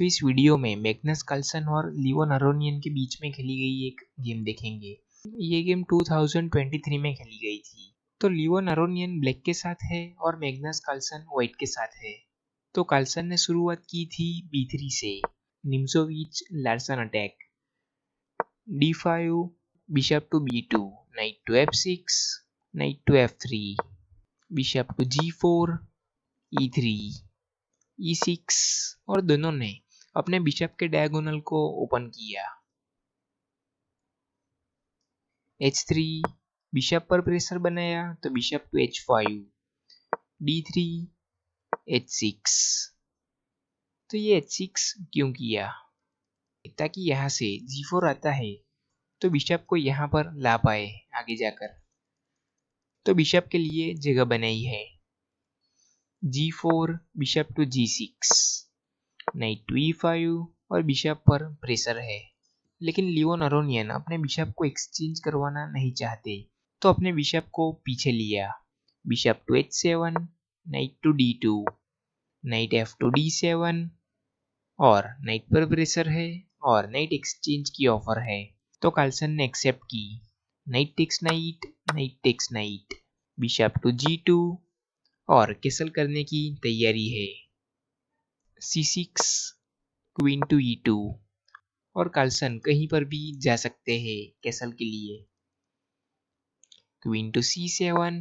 तो इस वीडियो में मैग्नस कार्लसन और लियोन अरोनियन के बीच में खेली गई एक गेम देखेंगे। ये गेम 2023 में खेली गई थी। तो लियोन अरोनियन ब्लैक के साथ है और मैग्नस कार्लसन व्हाइट के साथ है। तो कार्लसन ने शुरुआत की थी b3 से, निम्सोविच Larsen attack, d5, bishop to b2, knight to f6, knight to f3, bishop to g4, e3, e6 और दोनों ने अपने बिशप के डायगोनल को ओपन किया। h3, बिशप पर प्रेशर बनाया तो bishop to h5, d3, h6। तो ये h6 क्यों किया? ताकि यहाँ से g4 आता है तो बिशप को यहाँ पर ला पाए आगे जाकर। तो बिशप के लिए जगह बनाई है। g4, bishop to g6, night to e5 और बिशप पर प्रेशर है। लेकिन लियोन अरोनियन अपने बिशप को एक्सचेंज करवाना नहीं चाहते, तो अपने बिशप को पीछे लिया। Bishop to h7, knight to d2, knight f to d7 और नाइट पर प्रेशर है और नाइट एक्सचेंज की ऑफर है। तो कार्लसन ने एक्सेप्ट की। Knight takes knight, knight takes knight, bishop to g2 और कैसल करने की तैयारी है। c6, क्वीन टू e2 और कार्लसन कहीं पर भी जा सकते हैं कैसल के लिए। क्वीन टू c7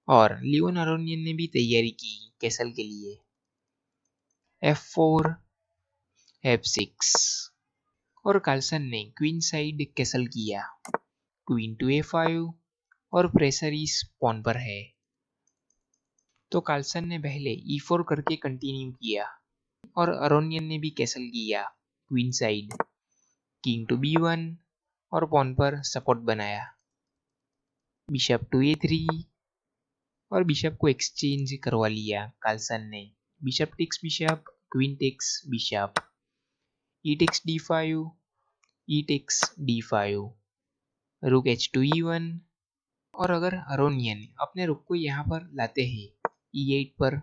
और लियोन अरोनियन ने भी तैयारी की कैसल के लिए। f4, f6 और कार्लसन ने क्वीन साइड कैसल किया। क्वीन टू a5 और प्रेशर इस पॉन पर है। तो कार्लसन ने पहले e4 करके कंटिन्यू किया और अरोनियन ने भी कैसल किया queen side, king to b1 और पॉन पर सपोर्ट बनाया। बिशप टू a3 और बिशप को एक्सचेंज करवा लिया कार्लसन ने। Bishop takes bishop, queen takes bishop, E takes d5, E takes d5, rook h2 e1 और अगर अरोनियन अपने रुक को यहाँ पर लाते हैं e8 पर,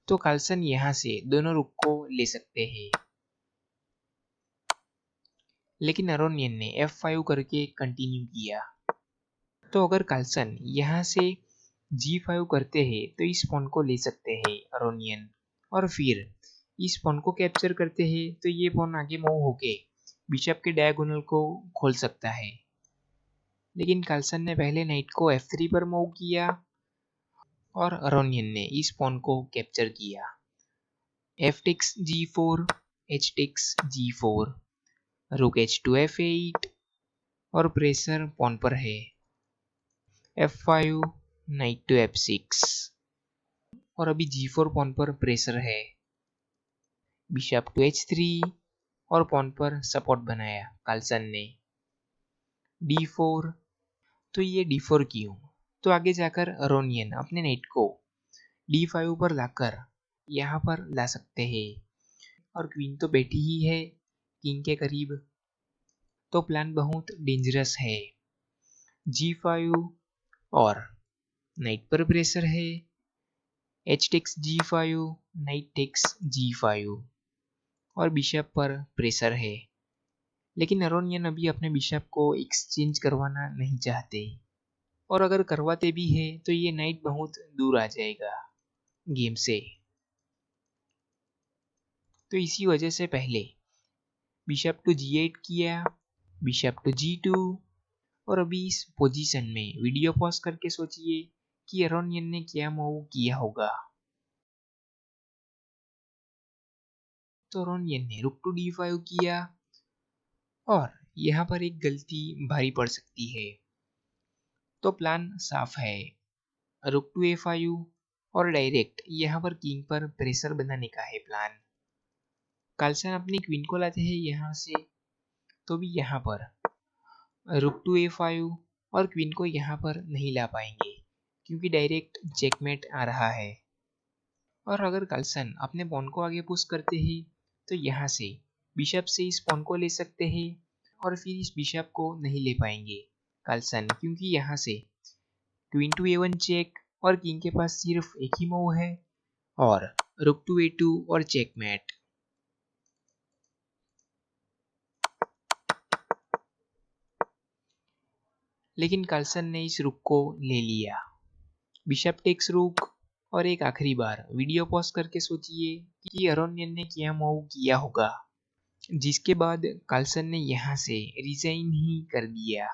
तो कार्लसन यहाँ से दोनों रुक को ले सकते हैं। लेकिन अरोनियन ने f5 करके कंटिन्यू किया। तो अगर कार्लसन यहाँ से g5 करते हैं तो इस पॉन को ले सकते हैं अरोनियन, और फिर इस पॉन को कैप्चर करते हैं तो ये पॉन आगे मूव होके बिशप के डायगोनल को खोल सकता है। लेकिन कार्लसन ने पहले नाइट को f3 पर मूव किया और अरोनियन ने इस पॉन को कैप्चर किया। f takes g4, h takes g4, रुक h2 f8 और प्रेशर पॉन पर है। f5, नाइट टू f6 और अभी g4 पॉन पर प्रेशर है। बिशप टू h3 और पॉन पर सपोर्ट बनाया कार्लसन ने। d4, तो ये d4 क्यों? तो आगे जाकर अरोनियन अपने नाइट को d5 पर लाकर यहाँ पर ला सकते हैं और क्वीन तो बैठी ही है किंग के करीब, तो प्लान बहुत डेंजरस है। g5 और नाइट पर प्रेशर है। h takes g5, knight takes g5 और बिशप पर प्रेशर है। लेकिन अरोनियन अभी अपने बिशप को एक्सचेंज करवाना नहीं चाहते, और अगर करवाते भी है तो ये नाइट बहुत दूर आ जाएगा गेम से। तो इसी वजह से पहले बिशप टू g8 किया, बिशप टू g2 और अभी इस पोजीशन में वीडियो पॉज करके सोचिए कि अरोनियन ने क्या मूव किया होगा। तो अरोनियन ने रुक टू d5 किया और यहाँ पर एक गलती भारी पड़ सकती है। तो प्लान साफ है, रुक टू a5 और डायरेक्ट यहाँ पर किंग पर प्रेशर बनाने का है प्लान। कार्लसन अपनी क्वीन को लाते हैं यहाँ से, तो भी यहाँ पर रुक टू a5 और क्वीन को यहाँ पर नहीं ला पाएंगे क्योंकि डायरेक्ट चेकमेट आ रहा है। और अगर कार्लसन अपने पॉन को आगे पुश करते हैं तो यहाँ से बिशप से इस पॉन को ले सकते हैं और फिर इस बिशप को नहीं ले पाएंगे कार्लसन, क्योंकि यहाँ से क्वीन टू a1 चेक और किंग के पास सिर्फ एक ही मूव है और रुक टू a2 और चेकमेट। लेकिन कार्लसन ने इस रुक को ले लिया। बिशप टेक्स रुक। और एक आखिरी बार वीडियो पॉज करके सोचिए कि अरोनियन ने क्या मूव किया होगा, जिसके बाद कार्लसन ने यहाँ से रिजाइन ही कर दिया।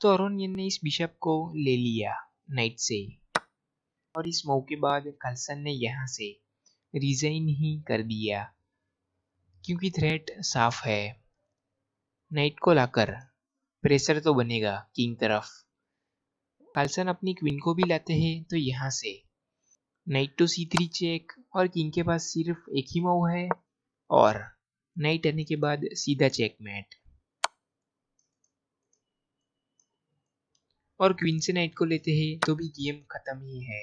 तो अरोनियन ने इस बिशप को ले लिया नाइट से, और इस मूव के बाद कार्लसन ने यहाँ से रिजाइन ही कर दिया, क्योंकि थ्रेट साफ है। नाइट को लाकर प्रेशर तो बनेगा किंग तरफ। कार्लसन अपनी क्वीन को भी लाते हैं, तो यहाँ से नाइट टू c3 चेक, और किंग के पास सिर्फ एक ही मूव है, और नाइट आने के बाद सीधा चेकमेट। और क्वीन से नाइट को लेते हैं तो भी गेम खत्म ही है।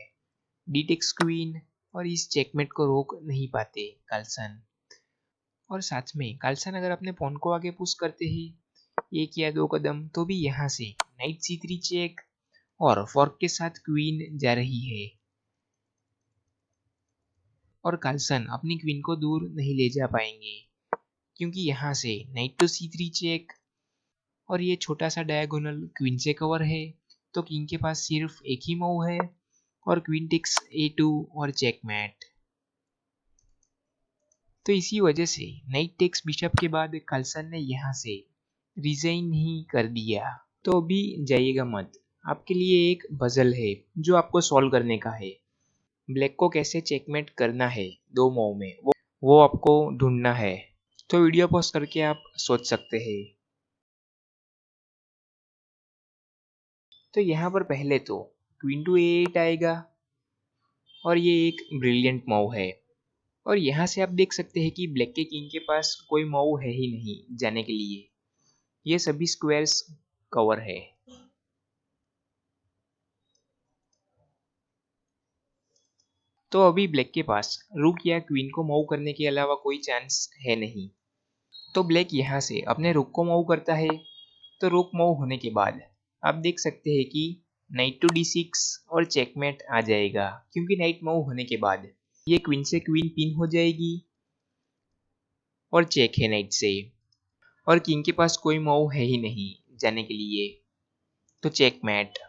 डी टेक्स क्वीन, और इस चेकमेट को रोक नहीं पाते कार्लसन। और साथ में कार्लसन अगर अपने पॉन को आगे पुश करते हैं 1 या 2 कदम, तो भी यहाँ से नाइट c3 चेक, और फॉर्क के साथ क्वीन जा रही है। और कार्लसन अपनी क्वीन को दूर नहीं ले जा पाएंगे, क्योंकि यहाँ से नाइट टू c3 चेक, और ये छोटा सा डायगोनल क्वीन से कवर है, तो किंग के पास सिर्फ एक ही मूव है, और क्वीन टेक्स a2 और चेकमेट। तो इसी वजह से नाइट टेक्स बिशप के बाद कार्लसन ने यहाँ से रिजाइन ही कर दिया। तो अभी जाइएगा मत, आपके लिए एक पजल है जो आपको सॉल्व करने का है। ब्लैक को कैसे चेकमेट करना है 2 मूव में, वो आपको ढूंढना है। तो वीडियो पॉज करके आप सोच सकते हैं। तो यहाँ पर पहले तो क्वीन टू a8 आएगा, और ये एक ब्रिलियंट मूव है। और यहाँ से आप देख सकते हैं कि ब्लैक के किंग के पास कोई मूव है ही नहीं जाने के लिए, ये सभी स्क्वायर्स कवर है। तो अभी ब्लैक के पास रूक या क्वीन को मूव करने के अलावा कोई चांस है नहीं। तो ब्लैक यहाँ से अपने रुक को मूव करता है, तो रुक मूव होने के बाद आप देख सकते हैं कि नाइट टू d6 और चेकमेट आ जाएगा, क्योंकि नाइट मूव होने के बाद ये क्वीन से क्वीन पिन हो जाएगी, और चेक है नाइट से, और किंग के पास कोई मूव है ही नहीं जाने के लिए, तो चेकमेट।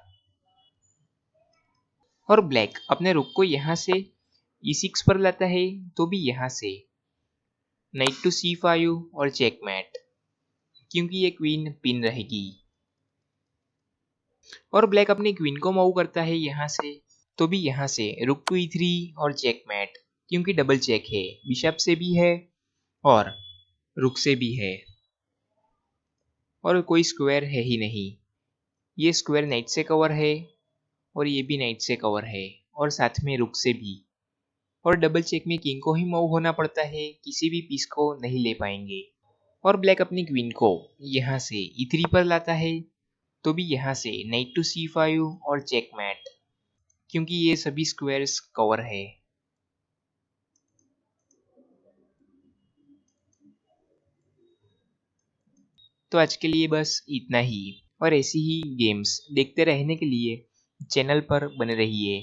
और ब्लैक अपने रुक को यहाँ से e6 पर लाता है, तो भी यहाँ से नाइट टू c5 और चेकमेट, क्योंकि ये क्वीन पिन रहेगी। और ब्लैक अपनी क्वीन को मूव करता है यहाँ से, तो भी यहाँ से रुक टू e3 और चेकमेट, क्योंकि डबल चेक है, बिशप से भी है और रुक से भी है, और कोई स्क्वायर है ही नहीं। ये स्क्वायर नाइट से कवर है, और ये भी नाइट से कवर है, और साथ में रुक से भी। और डबल चेक में किंग को ही मूव होना पड़ता है, किसी भी पीस को नहीं ले पाएंगे। और ब्लैक अपनी क्वीन को यहाँ से e3 पर लाता है, तो भी यहाँ से नाइट टू c5 और चेकमेट, क्योंकि ये सभी स्क्वायर्स कवर है। तो आज के लिए बस इतना ही, और ऐसी ही गेम्स देखते रहने के लिए चैनल पर बने रहिए।